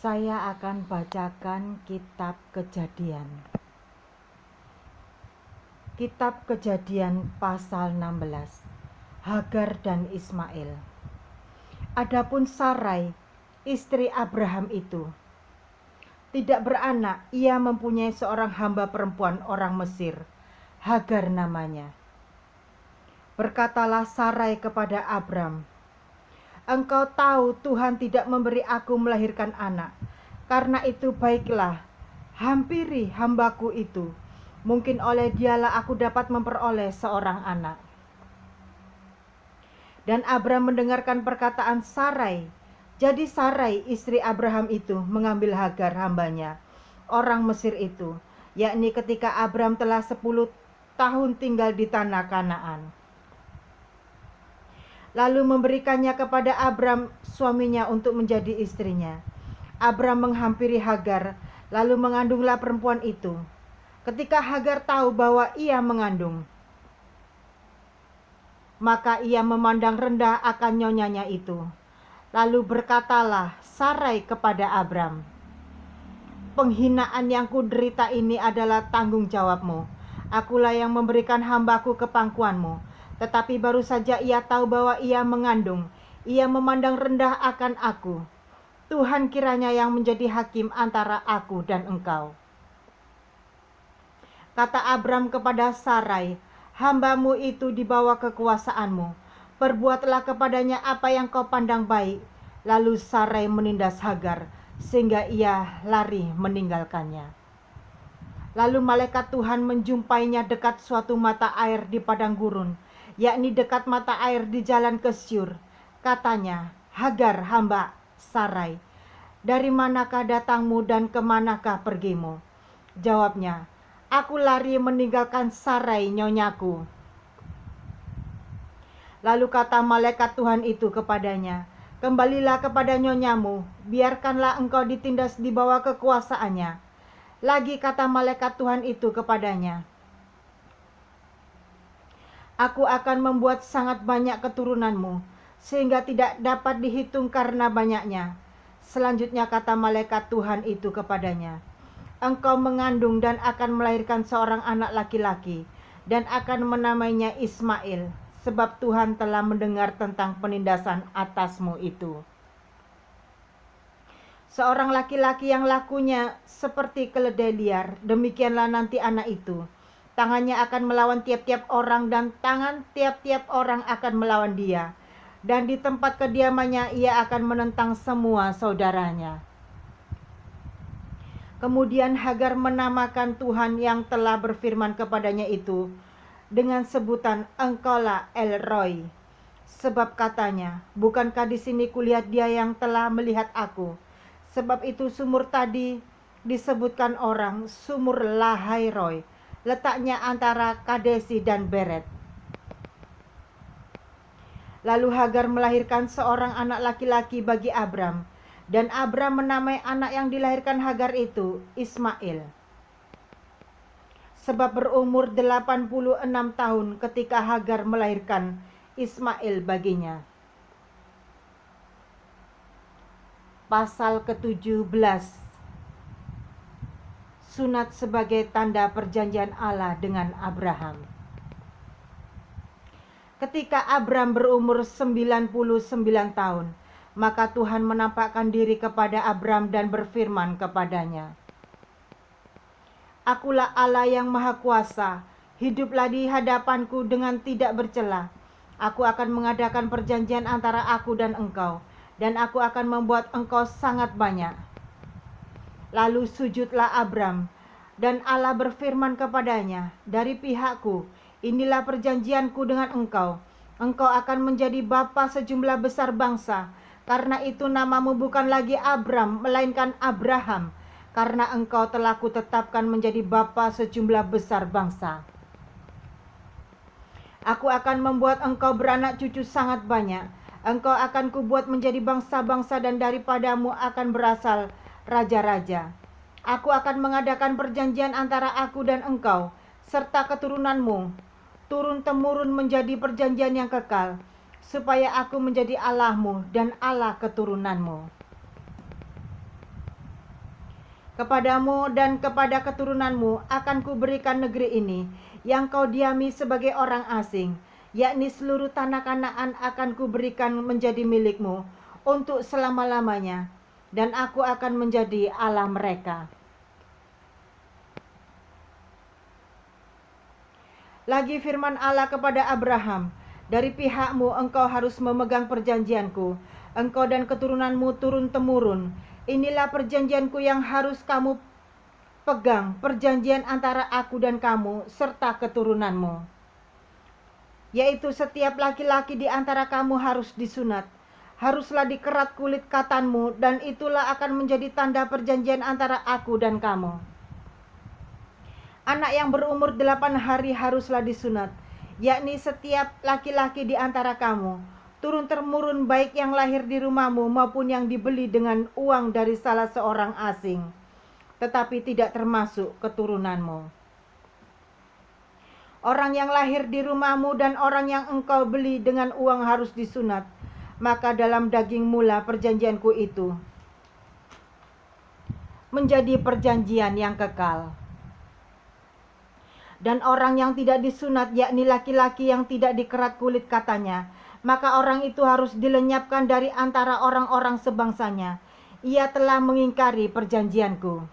Saya akan bacakan kitab Kejadian. Kitab Kejadian pasal 16. Hagar dan Ismail. Adapun Sarai, istri Abraham itu, tidak beranak, ia mempunyai seorang hamba perempuan orang Mesir, Hagar namanya. Berkatalah Sarai kepada Abram, "Engkau tahu Tuhan tidak memberi aku melahirkan anak. Karena itu baiklah, hampiri hambaku itu. Mungkin oleh dialah aku dapat memperoleh seorang anak." Dan Abram mendengarkan perkataan Sarai. Jadi Sarai istri Abraham itu mengambil Hagar hambanya, orang Mesir itu, yakni ketika Abram telah 10 tahun tinggal di tanah Kanaan. Lalu memberikannya kepada Abram suaminya untuk menjadi istrinya. Abram menghampiri Hagar, lalu mengandunglah perempuan itu. Ketika Hagar tahu bahwa ia mengandung, maka ia memandang rendah akan nyonyanya itu. Lalu berkatalah Sarai kepada Abram, "Penghinaan yang kuderita ini adalah tanggung jawabmu. Akulah yang memberikan hambaku ke pangkuanmu. Tetapi baru saja ia tahu bahwa ia mengandung, ia memandang rendah akan aku. Tuhan kiranya yang menjadi hakim antara aku dan engkau." Kata Abram kepada Sarai, "Hambamu itu di bawah kekuasaanmu. Perbuatlah kepadanya apa yang kau pandang baik." Lalu Sarai menindas Hagar, sehingga ia lari meninggalkannya. Lalu malaikat Tuhan menjumpainya dekat suatu mata air di padang gurun, yakni dekat mata air di jalan ke Syur. Katanya, "Hagar, hamba Sarai, dari manakah datangmu dan kemanakah pergimu?" Jawabnya, "Aku lari meninggalkan Sarai nyonyaku." Lalu kata malaikat Tuhan itu kepadanya, "Kembalilah kepada nyonyamu, biarkanlah engkau ditindas di bawah kekuasaannya." Lagi kata malaikat Tuhan itu kepadanya, "Aku akan membuat sangat banyak keturunanmu, sehingga tidak dapat dihitung karena banyaknya." Selanjutnya kata malaikat Tuhan itu kepadanya, "Engkau mengandung dan akan melahirkan seorang anak laki-laki, dan akan menamainya Ismail, sebab Tuhan telah mendengar tentang penindasan atasmu itu. Seorang laki-laki yang lakunya seperti keledai liar, demikianlah nanti anak itu. Tangannya akan melawan tiap-tiap orang, dan tangan tiap-tiap orang akan melawan dia. Dan di tempat kediamannya ia akan menentang semua saudaranya." Kemudian Hagar menamakan Tuhan yang telah berfirman kepadanya itu dengan sebutan "Engkaulah El Roi." Sebab katanya, "Bukankah di sini kulihat dia yang telah melihat aku?" Sebab itu sumur tadi disebutkan orang sumur Lahai Roi, letaknya antara Kadesi dan Beret. Lalu Hagar melahirkan seorang anak laki-laki bagi Abram, dan Abram menamai anak yang dilahirkan Hagar itu Ismail. Sebab berumur 86 tahun ketika Hagar melahirkan Ismail baginya. Pasal ke-17. Sunat sebagai tanda perjanjian Allah dengan Abraham. Ketika Abram berumur 99 tahun, maka Tuhan menampakkan diri kepada Abram dan berfirman kepadanya, "Akulah Allah yang Maha Kuasa, hiduplah di hadapanku dengan tidak bercela. Aku akan mengadakan perjanjian antara aku dan engkau, dan aku akan membuat engkau sangat banyak." Lalu sujudlah Abram, dan Allah berfirman kepadanya, "Dari pihakku, inilah perjanjianku dengan engkau. Engkau akan menjadi bapa sejumlah besar bangsa. Karena itu namamu bukan lagi Abram, melainkan Abraham, karena engkau telah kutetapkan menjadi bapa sejumlah besar bangsa. Aku akan membuat engkau beranak cucu sangat banyak. Engkau akan kubuat menjadi bangsa-bangsa, dan daripadamu akan berasal raja-raja. Aku akan mengadakan perjanjian antara aku dan engkau, serta keturunanmu, turun-temurun menjadi perjanjian yang kekal, supaya aku menjadi Allahmu dan Allah keturunanmu. Kepadamu dan kepada keturunanmu akan kuberikan negeri ini, yang kau diami sebagai orang asing, yakni seluruh tanah Kanaan akan kuberikan menjadi milikmu untuk selama-lamanya, dan aku akan menjadi Allah mereka. Lagi firman Allah kepada Abraham, dari pihakmu engkau harus memegang perjanjianku, engkau dan keturunanmu turun-temurun. Inilah perjanjianku yang harus kamu pegang, perjanjian antara aku dan kamu serta keturunanmu. Yaitu setiap laki-laki di antara kamu harus disunat, haruslah dikerat kulit katanmu, dan itulah akan menjadi tanda perjanjian antara aku dan kamu. Anak yang berumur 8 hari haruslah disunat, yakni setiap laki-laki di antara kamu, turun-temurun, baik yang lahir di rumahmu maupun yang dibeli dengan uang dari salah seorang asing, tetapi tidak termasuk keturunanmu. Orang yang lahir di rumahmu dan orang yang engkau beli dengan uang harus disunat, maka dalam daging mula perjanjianku itu menjadi perjanjian yang kekal. Dan orang yang tidak disunat, yakni laki-laki yang tidak dikerat kulit katanya, maka orang itu harus dilenyapkan dari antara orang-orang sebangsanya. Ia telah mengingkari perjanjianku.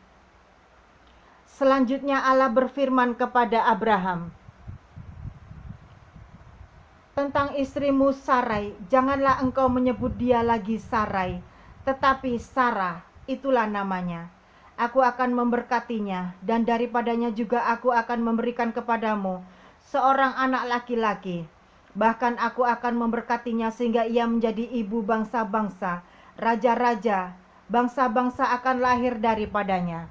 Selanjutnya Allah berfirman kepada Abraham tentang istrimu Sarai, janganlah engkau menyebut dia lagi Sarai, tetapi Sarah, itulah namanya. Aku akan memberkatinya, dan daripadanya juga aku akan memberikan kepadamu seorang anak laki-laki. Bahkan aku akan memberkatinya sehingga ia menjadi ibu bangsa-bangsa, raja-raja, bangsa-bangsa akan lahir daripadanya.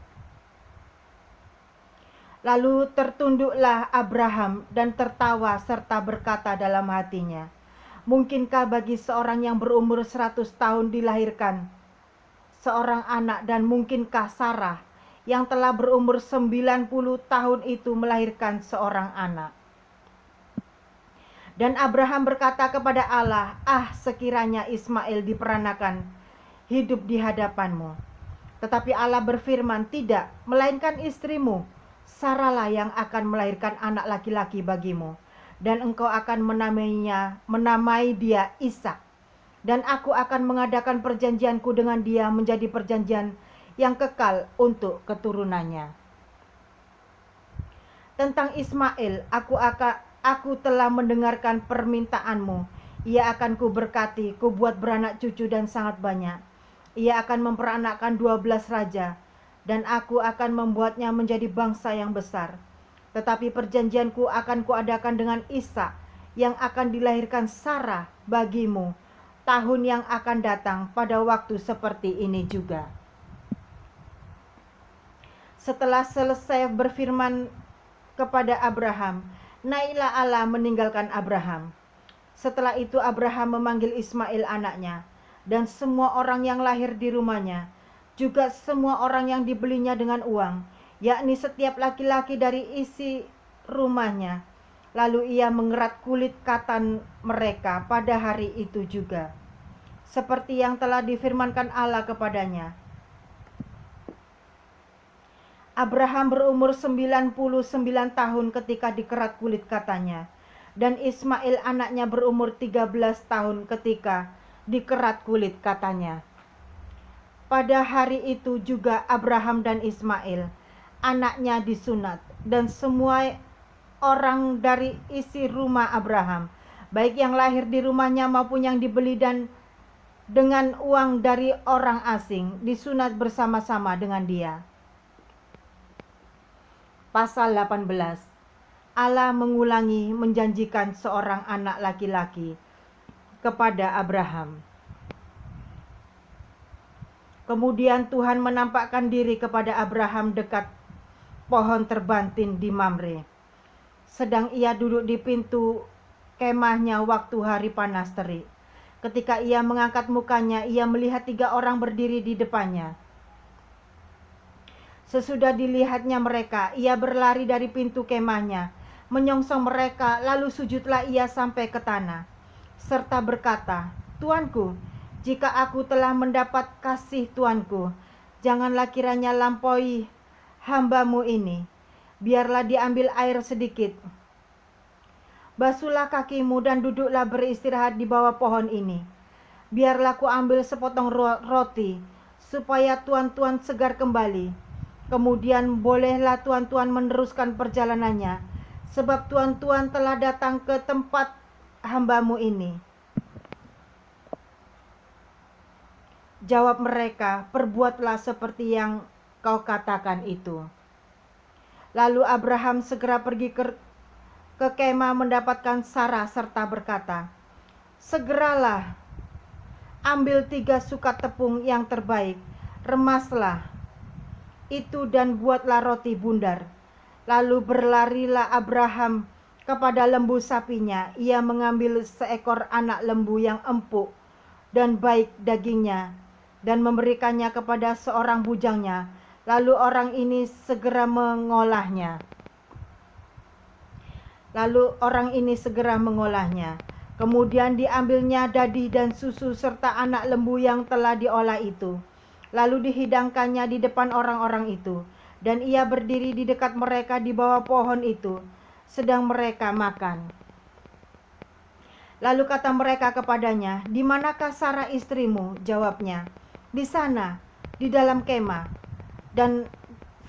Lalu tertunduklah Abraham dan tertawa serta berkata dalam hatinya, mungkinkah bagi seorang yang berumur 100 tahun dilahirkan seorang anak, dan mungkinkah Sarah yang telah berumur 90 tahun itu melahirkan seorang anak? Dan Abraham berkata kepada Allah, sekiranya Ismail diperanakan hidup di hadapanmu. Tetapi Allah berfirman, tidak, melainkan istrimu Sarahlah yang akan melahirkan anak laki-laki bagimu, dan engkau akan menamai dia Ishak. Dan aku akan mengadakan perjanjianku dengan dia menjadi perjanjian yang kekal untuk keturunannya. Tentang Ismail, aku telah mendengarkan permintaanmu. Ia akan kuberkati, kubuat beranak cucu dan sangat banyak. Ia akan memperanakkan 12 raja, dan aku akan membuatnya menjadi bangsa yang besar. Tetapi perjanjianku akan kuadakan dengan Ishak, yang akan dilahirkan Sarah bagimu tahun yang akan datang pada waktu seperti ini juga. Setelah selesai berfirman kepada Abraham, naiklah Allah meninggalkan Abraham. Setelah itu Abraham memanggil Ismail anaknya, dan semua orang yang lahir di rumahnya, juga semua orang yang dibelinya dengan uang, yakni setiap laki-laki dari isi rumahnya. Lalu ia mengerat kulit katan mereka pada hari itu juga, seperti yang telah difirmankan Allah kepadanya. Abraham berumur 99 tahun ketika dikerat kulit katanya, dan Ismail anaknya berumur 13 tahun ketika dikerat kulit katanya. Pada hari itu juga Abraham dan Ismail anaknya disunat, dan semua orang dari isi rumah Abraham, baik yang lahir di rumahnya maupun yang dibeli dan dengan uang dari orang asing, disunat bersama-sama dengan dia. Pasal 18. Allah mengulangi menjanjikan seorang anak laki-laki kepada Abraham. Kemudian Tuhan menampakkan diri kepada Abraham dekat pohon terbantin di Mamre, sedang ia duduk di pintu kemahnya waktu hari panas terik. Ketika ia mengangkat mukanya, ia melihat 3 orang berdiri di depannya. Sesudah dilihatnya mereka, ia berlari dari pintu kemahnya, menyongsong mereka, lalu sujudlah ia sampai ke tanah, serta berkata, Tuanku, jika aku telah mendapat kasih Tuanku, janganlah kiranya lampaui hamba-Mu ini. Biarlah diambil air sedikit. Basuhlah kakimu dan duduklah beristirahat di bawah pohon ini. Biarlah ku ambil sepotong roti, supaya tuan-tuan segar kembali. Kemudian bolehlah tuan-tuan meneruskan perjalanannya, sebab tuan-tuan telah datang ke tempat hamba-Mu ini. Jawab mereka, perbuatlah seperti yang kau katakan itu. Lalu Abraham segera pergi ke kemah mendapatkan Sarah serta berkata, segeralah, ambil 3 sukat tepung yang terbaik, remaslah itu dan buatlah roti bundar. Lalu berlarilah Abraham kepada lembu sapinya. Ia mengambil seekor anak lembu yang empuk dan baik dagingnya dan memberikannya kepada seorang bujangnya. Lalu orang ini segera mengolahnya. Kemudian diambilnya dadi dan susu serta anak lembu yang telah diolah itu. Lalu dihidangkannya di depan orang-orang itu. Dan ia berdiri di dekat mereka di bawah pohon itu, sedang mereka makan. Lalu kata mereka kepadanya, di manakah Sarah istrimu? Jawabnya, di sana, di dalam kemah. Dan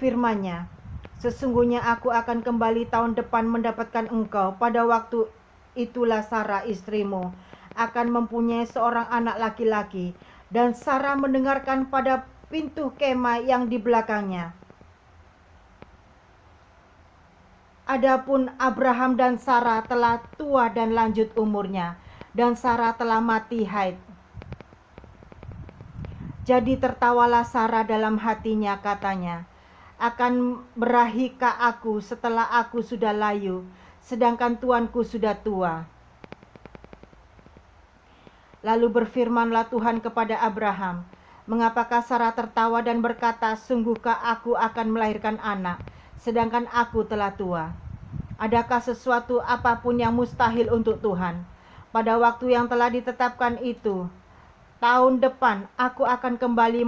firman-Nya, sesungguhnya aku akan kembali tahun depan mendapatkan engkau. Pada waktu itulah Sarah istrimu akan mempunyai seorang anak laki-laki. Dan Sarah mendengarkan pada pintu kemah yang di belakangnya. Adapun Abraham dan Sarah telah tua dan lanjut umurnya, dan Sarah telah mati haid. Jadi tertawalah Sarah dalam hatinya, katanya, akan berahikah aku setelah aku sudah layu, sedangkan tuanku sudah tua? Lalu berfirmanlah Tuhan kepada Abraham, mengapakah Sarah tertawa dan berkata, sungguhkah aku akan melahirkan anak, sedangkan aku telah tua? Adakah sesuatu apapun yang mustahil untuk Tuhan? Pada waktu yang telah ditetapkan itu, tahun depan aku akan kembali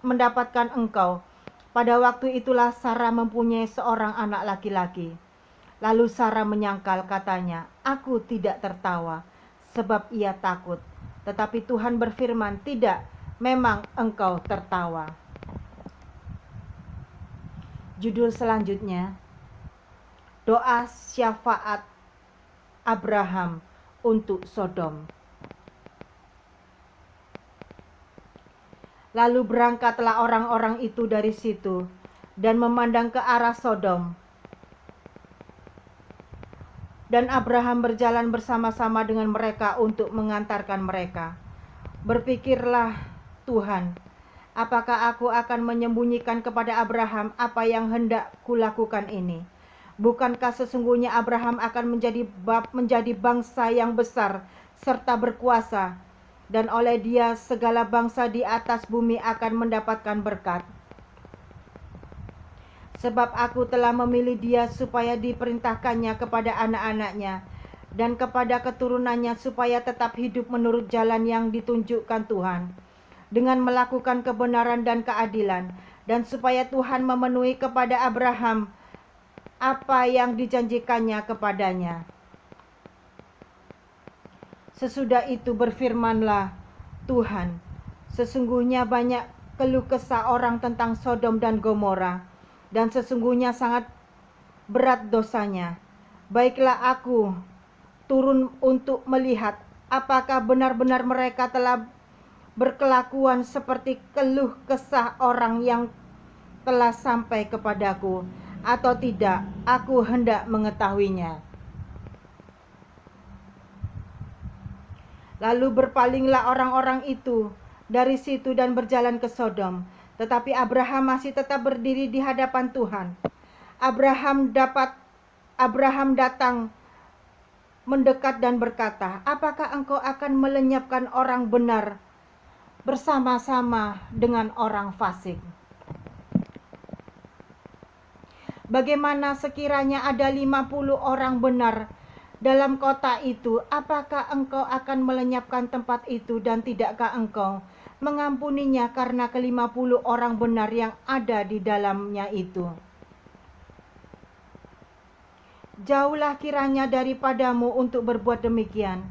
mendapatkan engkau. Pada waktu itulah Sarah mempunyai seorang anak laki-laki. Lalu Sarah menyangkal, katanya, aku tidak tertawa, sebab ia takut. Tetapi Tuhan berfirman, tidak, memang engkau tertawa. Judul selanjutnya, doa syafaat Abraham untuk Sodom. Lalu berangkatlah orang-orang itu dari situ dan memandang ke arah Sodom. Dan Abraham berjalan bersama-sama dengan mereka untuk mengantarkan mereka. Berpikirlah Tuhan, apakah aku akan menyembunyikan kepada Abraham apa yang hendak kulakukan ini? Bukankah sesungguhnya Abraham akan menjadi bangsa yang besar serta berkuasa, dan oleh dia segala bangsa di atas bumi akan mendapatkan berkat? Sebab aku telah memilih dia supaya diperintahkannya kepada anak-anaknya dan kepada keturunannya supaya tetap hidup menurut jalan yang ditunjukkan Tuhan, dengan melakukan kebenaran dan keadilan, dan supaya Tuhan memenuhi kepada Abraham apa yang dijanjikannya kepadanya. Sesudah itu berfirmanlah Tuhan, sesungguhnya banyak keluh kesah orang tentang Sodom dan Gomora, dan sesungguhnya sangat berat dosanya. Baiklah aku turun untuk melihat apakah benar-benar mereka telah berkelakuan seperti keluh kesah orang yang telah sampai kepadaku, atau tidak. Aku hendak mengetahuinya. Lalu berpalinglah orang-orang itu dari situ dan berjalan ke Sodom. Tetapi Abraham masih tetap berdiri di hadapan Tuhan. Abraham datang mendekat dan berkata, apakah engkau akan melenyapkan orang benar bersama-sama dengan orang fasik? Bagaimana sekiranya ada 50 orang benar dalam kota itu, apakah engkau akan melenyapkan tempat itu, dan tidakkah engkau mengampuninya karena ke-50 orang benar yang ada di dalamnya itu. Jauhlah kiranya daripadamu untuk berbuat demikian,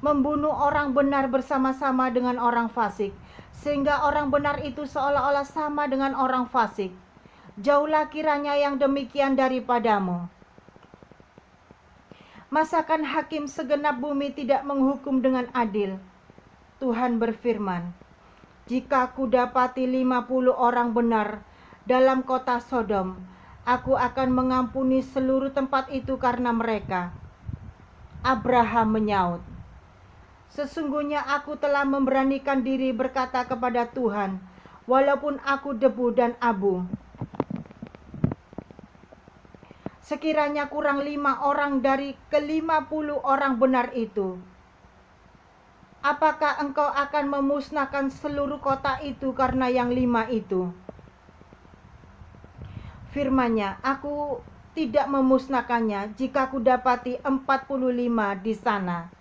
membunuh orang benar bersama-sama dengan orang fasik, sehingga orang benar itu seolah-olah sama dengan orang fasik. Jauhlah kiranya yang demikian daripadamu. Masakan hakim segenap bumi tidak menghukum dengan adil? Tuhan berfirman, jika kudapati 50 orang benar dalam kota Sodom, aku akan mengampuni seluruh tempat itu karena mereka. Abraham menyaut, sesungguhnya aku telah memberanikan diri berkata kepada Tuhan, walaupun aku debu dan abu. Sekiranya kurang 5 orang dari ke-50 orang benar itu, apakah engkau akan memusnahkan seluruh kota itu karena yang 5 itu? Firman-Nya, aku tidak memusnahkannya jika kudapati 45 di sana.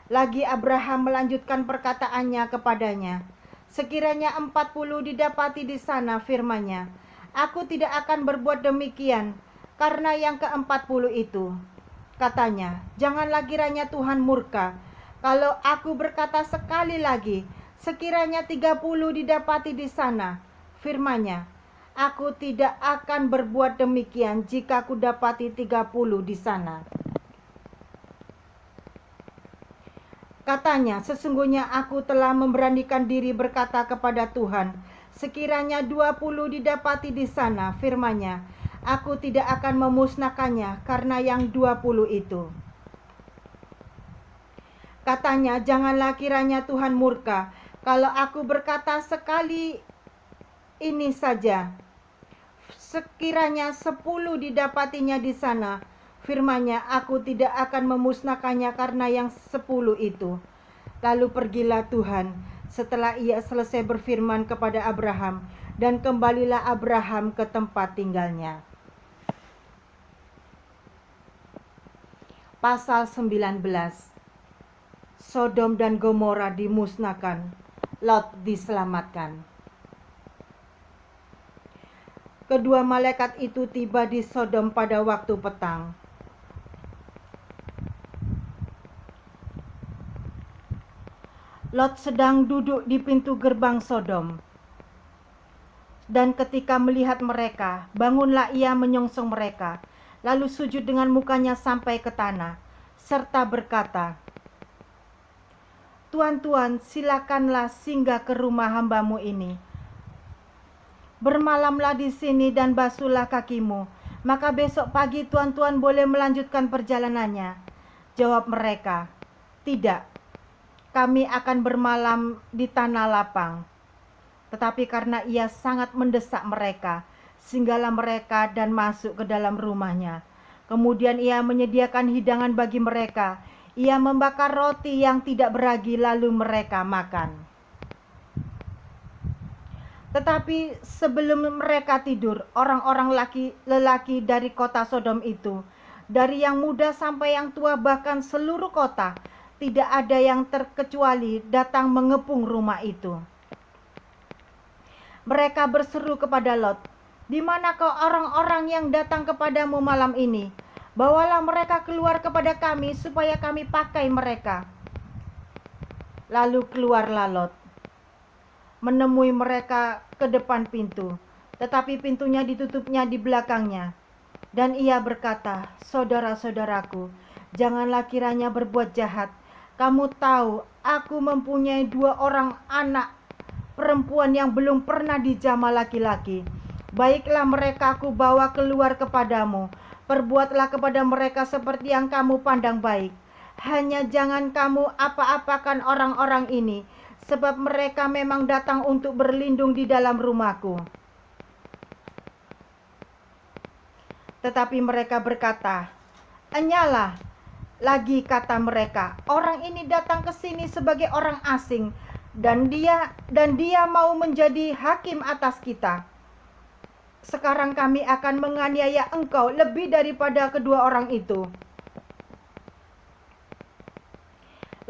Lagi Abraham melanjutkan perkataannya kepadanya, sekiranya 40 didapati di sana, firman-Nya, aku tidak akan berbuat demikian karena yang ke-40 itu. Katanya, janganlah kiranya Tuhan murka kalau aku berkata sekali lagi, sekiranya 30 didapati di sana, firman-Nya, aku tidak akan berbuat demikian jika aku dapati 30 di sana. Katanya, sesungguhnya aku telah memberanikan diri berkata kepada Tuhan, sekiranya 20 didapati di sana, firman-Nya, aku tidak akan memusnahkannya karena yang 20 itu. Katanya, janganlah kiranya Tuhan murka kalau aku berkata sekali ini saja, sekiranya 10 didapatinya di sana, firman-Nya, aku tidak akan memusnahkannya karena yang 10 itu. Lalu pergilah Tuhan setelah ia selesai berfirman kepada Abraham, dan kembalilah Abraham ke tempat tinggalnya. Pasal 19. Sodom dan Gomora dimusnahkan, Lot diselamatkan. Kedua malaikat itu tiba di Sodom pada waktu petang. Lot sedang duduk di pintu gerbang Sodom. Dan ketika melihat mereka, bangunlah ia menyongsong mereka, lalu sujud dengan mukanya sampai ke tanah, serta berkata, Tuan-tuan, silakanlah singgah ke rumah hambamu ini. Bermalamlah di sini dan basuhlah kakimu, maka besok pagi tuan-tuan boleh melanjutkan perjalanannya. Jawab mereka, tidak, kami akan bermalam di tanah lapang. Tetapi karena ia sangat mendesak mereka, singgahlah mereka dan masuk ke dalam rumahnya. Kemudian ia menyediakan hidangan bagi mereka. Ia membakar roti yang tidak beragi, lalu mereka makan. Tetapi sebelum mereka tidur, orang-orang lelaki dari kota Sodom itu, dari yang muda sampai yang tua, bahkan seluruh kota, tidak ada yang terkecuali datang mengepung rumah itu. Mereka berseru kepada Lot, di mana kau orang-orang yang datang kepadamu malam ini? Bawalah mereka keluar kepada kami supaya kami pakai mereka. Lalu keluarlah Lot, menemui mereka ke depan pintu, tetapi pintunya ditutupnya di belakangnya. Dan ia berkata, saudara-saudaraku, janganlah kiranya berbuat jahat. Kamu tahu, aku mempunyai 2 orang anak perempuan yang belum pernah dijamah laki-laki. Baiklah mereka aku bawa keluar kepadamu. Perbuatlah kepada mereka seperti yang kamu pandang baik. Hanya jangan kamu apa-apakan orang-orang ini, sebab mereka memang datang untuk berlindung di dalam rumahku. Tetapi mereka berkata, enyalah. Lagi kata mereka, orang ini datang ke sini sebagai orang asing, dan dia mau menjadi hakim atas kita. Sekarang kami akan menganiaya engkau lebih daripada kedua orang itu.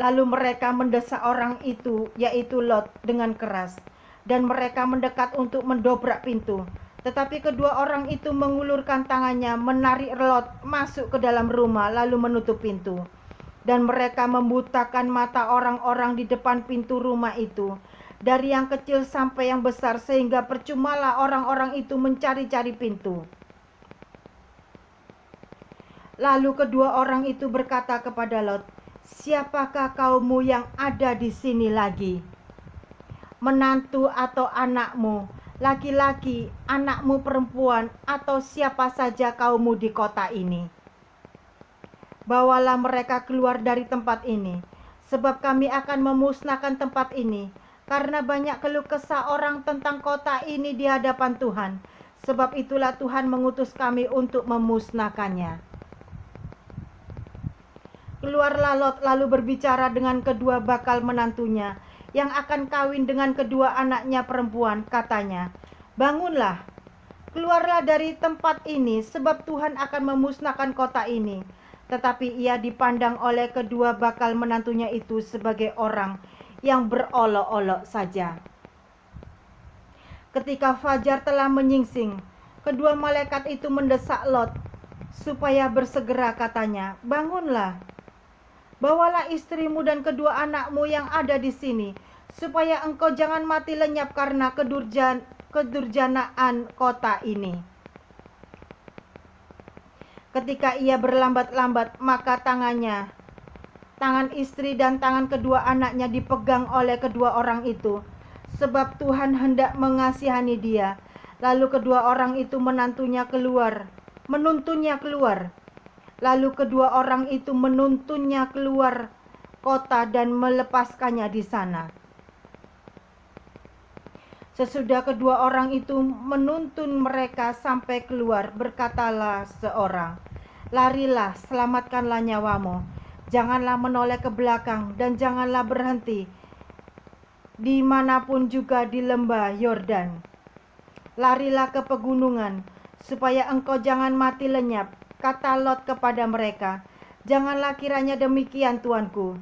Lalu mereka mendesak orang itu, yaitu Lot, dengan keras, dan mereka mendekat untuk mendobrak pintu. Tetapi kedua orang itu mengulurkan tangannya, menarik Lot masuk ke dalam rumah, lalu menutup pintu. Dan mereka membutakan mata orang-orang di depan pintu rumah itu, dari yang kecil sampai yang besar, sehingga percumalah orang-orang itu mencari-cari pintu. Lalu kedua orang itu berkata kepada Lot, "Siapakah kaummu yang ada di sini lagi? Menantu atau anakmu, laki-laki, anakmu perempuan, atau siapa saja kaummu di kota ini? Bawalah mereka keluar dari tempat ini, sebab kami akan memusnahkan tempat ini, karena banyak keluh kesah orang tentang kota ini di hadapan Tuhan. Sebab itulah Tuhan mengutus kami untuk memusnahkannya." Keluarlah Lot lalu berbicara dengan kedua bakal menantunya yang akan kawin dengan kedua anaknya perempuan. Katanya, "Bangunlah, keluarlah dari tempat ini, sebab Tuhan akan memusnahkan kota ini." Tetapi ia dipandang oleh kedua bakal menantunya itu sebagai orang yang berolok-olok saja. Ketika fajar telah menyingsing, kedua malaikat itu mendesak Lot supaya bersegera. Katanya, "Bangunlah, bawalah istrimu dan kedua anakmu yang ada di sini, supaya engkau jangan mati lenyap karena kedurjanaan kota ini." Ketika ia berlambat-lambat, maka tangan istri dan tangan kedua anaknya dipegang oleh kedua orang itu, sebab Tuhan hendak mengasihani dia. Lalu kedua orang itu menuntunnya keluar. Lalu kedua orang itu menuntunnya keluar kota dan melepaskannya di sana. Sesudah kedua orang itu menuntun mereka sampai keluar, berkatalah seorang, "Larilah, selamatkanlah nyawamu. Janganlah menoleh ke belakang dan janganlah berhenti dimanapun juga di lembah Yordan. Larilah ke pegunungan, supaya engkau jangan mati lenyap." Kata Lot kepada mereka, "Janganlah kiranya demikian, tuanku.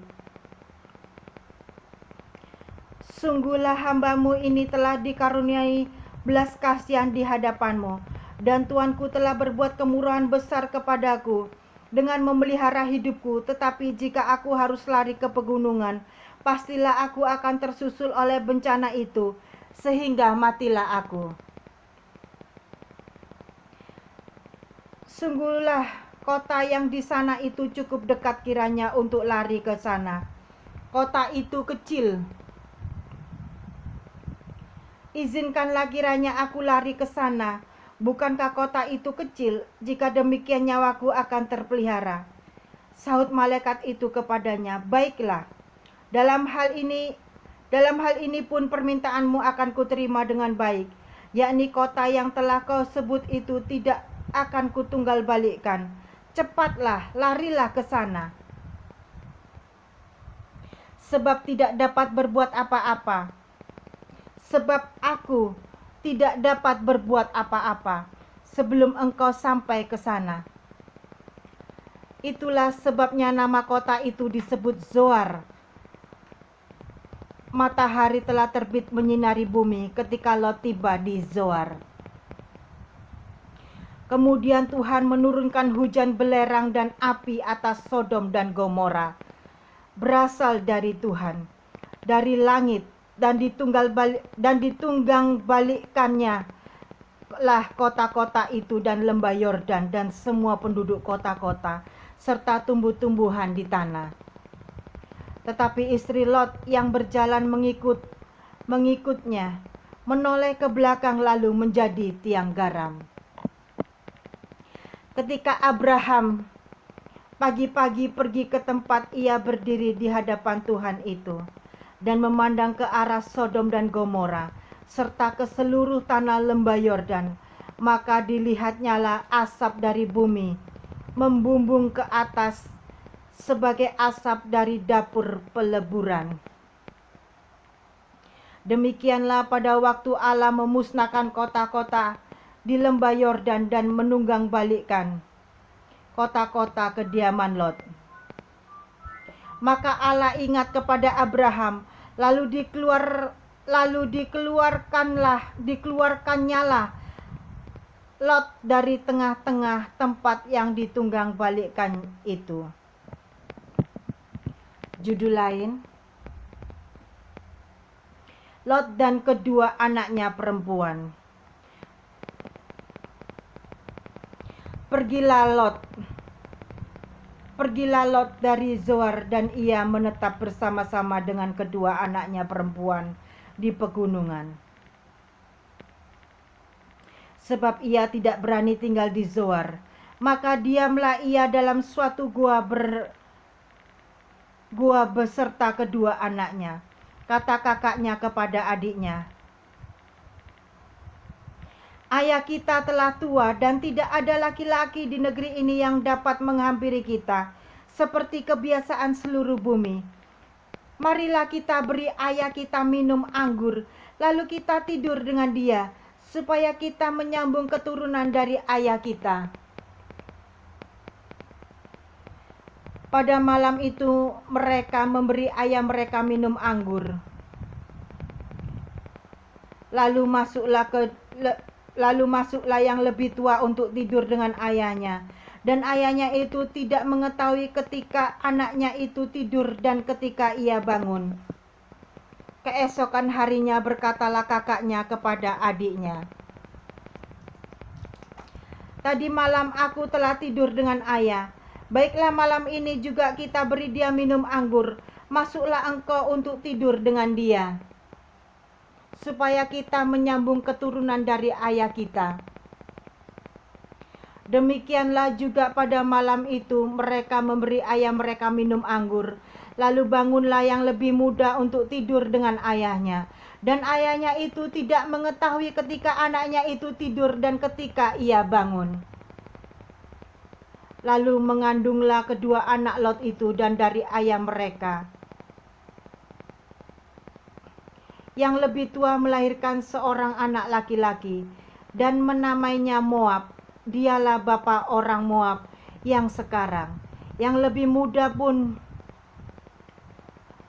Sungguhlah hambamu ini telah dikaruniai belas kasihan di hadapanmu, dan tuanku telah berbuat kemurahan besar kepadaku dengan memelihara hidupku. Tetapi jika aku harus lari ke pegunungan, pastilah aku akan tersusul oleh bencana itu, sehingga matilah aku. Sungguhlah kota yang di sana itu cukup dekat kiranya untuk lari ke sana. Kota itu kecil. Izinkanlah kiranya aku lari ke sana. Bukankah kota itu kecil? Jika demikian nyawaku akan terpelihara." Sahut malaikat itu kepadanya, "Baiklah, dalam hal ini pun permintaanmu akan kuterima dengan baik, yakni kota yang telah kau sebut itu tidak akan kutunggal balikkan. Cepatlah, larilah ke sana. Sebab tidak dapat berbuat apa-apa. Sebab aku tidak dapat berbuat apa-apa sebelum engkau sampai ke sana." Itulah sebabnya nama kota itu disebut Zoar. Matahari telah terbit menyinari bumi ketika Lot tiba di Zoar. Kemudian Tuhan menurunkan hujan belerang dan api atas Sodom dan Gomora, berasal dari Tuhan, dari langit, dan ditunggang balikkannya lah kota-kota itu dan lembah Yordan dan semua penduduk kota-kota serta tumbuh-tumbuhan di tanah. Tetapi istri Lot yang berjalan mengikutnya menoleh ke belakang lalu menjadi tiang garam. Ketika Abraham pagi-pagi pergi ke tempat ia berdiri di hadapan Tuhan itu dan memandang ke arah Sodom dan Gomora serta ke seluruh tanah lembah Yordan, maka dilihatnyalah asap dari bumi membumbung ke atas sebagai asap dari dapur peleburan. Demikianlah pada waktu Allah memusnahkan kota-kota di lembah Yordan dan menunggang balikkan kota-kota kediaman Lot. Maka Allah ingat kepada Abraham, lalu dikeluarkannyalah Lot dari tengah-tengah tempat yang ditunggang balikkan itu. Judul lain, Lot dan kedua anaknya perempuan. Pergilah Lot dari Zoar, dan ia menetap bersama-sama dengan kedua anaknya perempuan di pegunungan. Sebab ia tidak berani tinggal di Zoar, maka diamlah ia dalam suatu gua beserta kedua anaknya. Kata kakaknya kepada adiknya, "Ayah kita telah tua dan tidak ada laki-laki di negeri ini yang dapat menghampiri kita, seperti kebiasaan seluruh bumi. Marilah kita beri ayah kita minum anggur, lalu kita tidur dengan dia, supaya kita menyambung keturunan dari ayah kita." Pada malam itu mereka memberi ayah mereka minum anggur. Lalu masuklah yang lebih tua untuk tidur dengan ayahnya. Dan ayahnya itu tidak mengetahui ketika anaknya itu tidur dan ketika ia bangun. Keesokan harinya berkatalah kakaknya kepada adiknya, "Tadi malam aku telah tidur dengan ayah. Baiklah, malam ini juga kita beri dia minum anggur. Masuklah engkau untuk tidur dengan dia, supaya kita menyambung keturunan dari ayah kita." Demikianlah juga pada malam itu mereka memberi ayah mereka minum anggur. Lalu bangunlah yang lebih muda untuk tidur dengan ayahnya. Dan ayahnya itu tidak mengetahui ketika anaknya itu tidur dan ketika ia bangun. Lalu mengandunglah kedua anak Lot itu dan dari ayah mereka. Yang lebih tua melahirkan seorang anak laki-laki dan menamainya Moab. Dialah bapa orang Moab yang sekarang. Yang lebih muda pun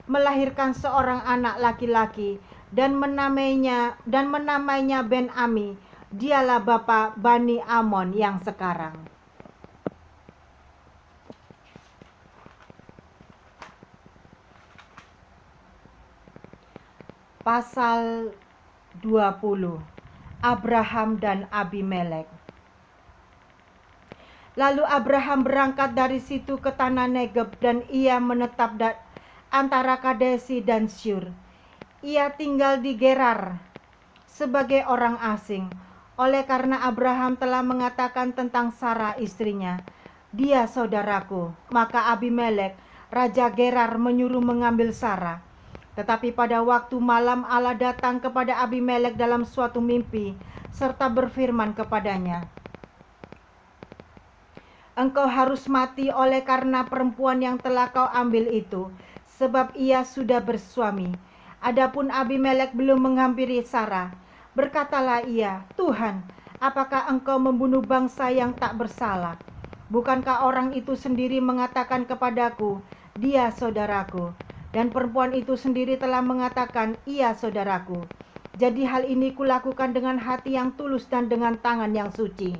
melahirkan seorang anak laki-laki dan menamainya Ben-Ami. Dialah bapa Bani Amon yang sekarang. Pasal 20. Abraham dan Abimelek. Lalu Abraham berangkat dari situ ke tanah Negeb, dan ia menetap antara Kadesi dan Syur. Ia tinggal di Gerar sebagai orang asing, oleh karena Abraham telah mengatakan tentang Sarah istrinya, "Dia saudaraku." Maka Abimelek, raja Gerar, menyuruh mengambil Sarah. Tetapi pada waktu malam Allah datang kepada Abimelek dalam suatu mimpi, serta berfirman kepadanya, "Engkau harus mati oleh karena perempuan yang telah kau ambil itu, sebab ia sudah bersuami." Adapun Abimelek belum menghampiri Sarah. Berkatalah ia, "Tuhan, apakah engkau membunuh bangsa yang tak bersalah? Bukankah orang itu sendiri mengatakan kepadaku, 'Dia saudaraku'? Dan perempuan itu sendiri telah mengatakan, 'Ia saudaraku.' Jadi hal ini kulakukan dengan hati yang tulus dan dengan tangan yang suci."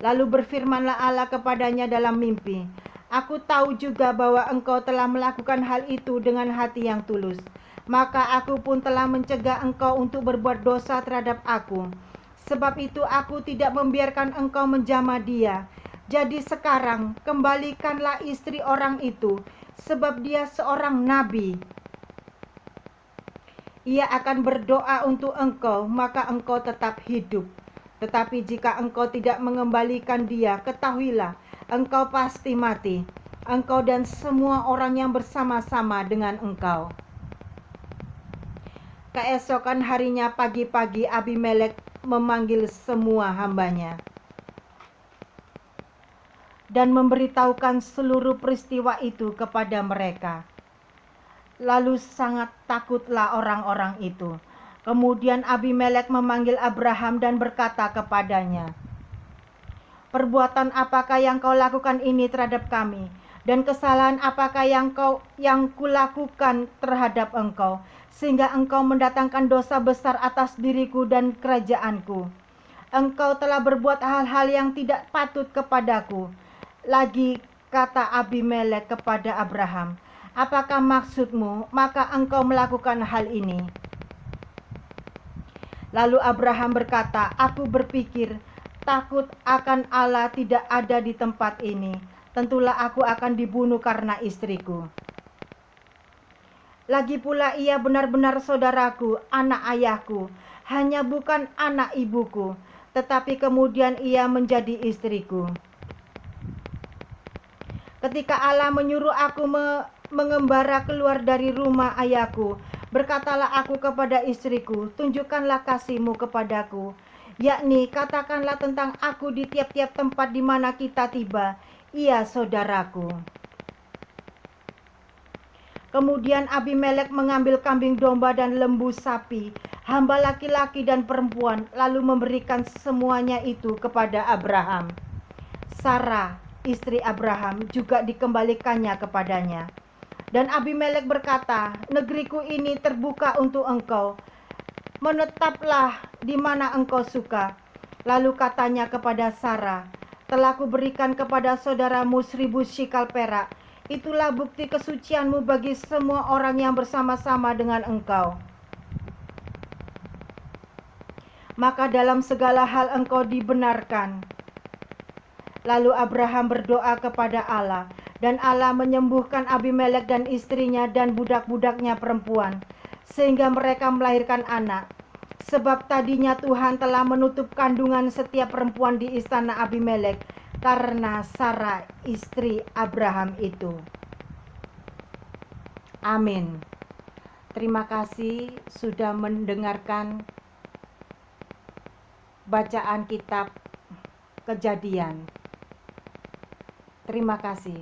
Lalu berfirmanlah Allah kepadanya dalam mimpi, "Aku tahu juga bahwa engkau telah melakukan hal itu dengan hati yang tulus. Maka aku pun telah mencegah engkau untuk berbuat dosa terhadap aku. Sebab itu aku tidak membiarkan engkau menjamah dia. Jadi sekarang kembalikanlah istri orang itu, sebab dia seorang nabi. Ia akan berdoa untuk engkau, maka engkau tetap hidup. Tetapi jika engkau tidak mengembalikan dia, ketahuilah, engkau pasti mati, engkau dan semua orang yang bersama-sama dengan engkau." Keesokan harinya pagi-pagi Abimelek memanggil semua hambanya dan memberitahukan seluruh peristiwa itu kepada mereka. Lalu sangat takutlah orang-orang itu. Kemudian Abimelek memanggil Abraham dan berkata kepadanya, "Perbuatan apakah yang kau lakukan ini terhadap kami? Dan kesalahan apakah yang kulakukan terhadap engkau, sehingga engkau mendatangkan dosa besar atas diriku dan kerajaanku? Engkau telah berbuat hal-hal yang tidak patut kepadaku. Lagi kata Abimelek kepada Abraham, apakah maksudmu, maka engkau melakukan hal ini? Lalu Abraham berkata, aku berpikir, takut akan Allah tidak ada di tempat ini. Tentulah aku akan dibunuh karena istriku. Lagi pula ia benar-benar saudaraku, anak ayahku, hanya bukan anak ibuku, tetapi kemudian ia menjadi istriku. Ketika Allah menyuruh aku mengembara keluar dari rumah ayahku, berkatalah aku kepada istriku, tunjukkanlah kasihmu kepadaku, yakni katakanlah tentang aku di tiap-tiap tempat di mana kita tiba, ia saudaraku. Kemudian Abimelek mengambil kambing domba dan lembu sapi, hamba laki-laki dan perempuan, lalu memberikan semuanya itu kepada Abraham. Sarah, istri Abraham, juga dikembalikannya kepadanya. Dan Abimelek berkata, negeriku ini terbuka untuk engkau, menetaplah di mana engkau suka. Lalu katanya kepada Sarah, telah kuberikan kepada saudaramu 1000 shikal perak. Itulah bukti kesucianmu bagi semua orang yang bersama-sama dengan engkau. Maka dalam segala hal engkau dibenarkan. Lalu Abraham berdoa kepada Allah, dan Allah menyembuhkan Abimelek dan istrinya dan budak-budaknya perempuan, sehingga mereka melahirkan anak. Sebab tadinya Tuhan telah menutup kandungan setiap perempuan di istana Abimelek karena Sarah istri Abraham itu. Amin. Terima kasih sudah mendengarkan bacaan kitab Kejadian. Terima kasih.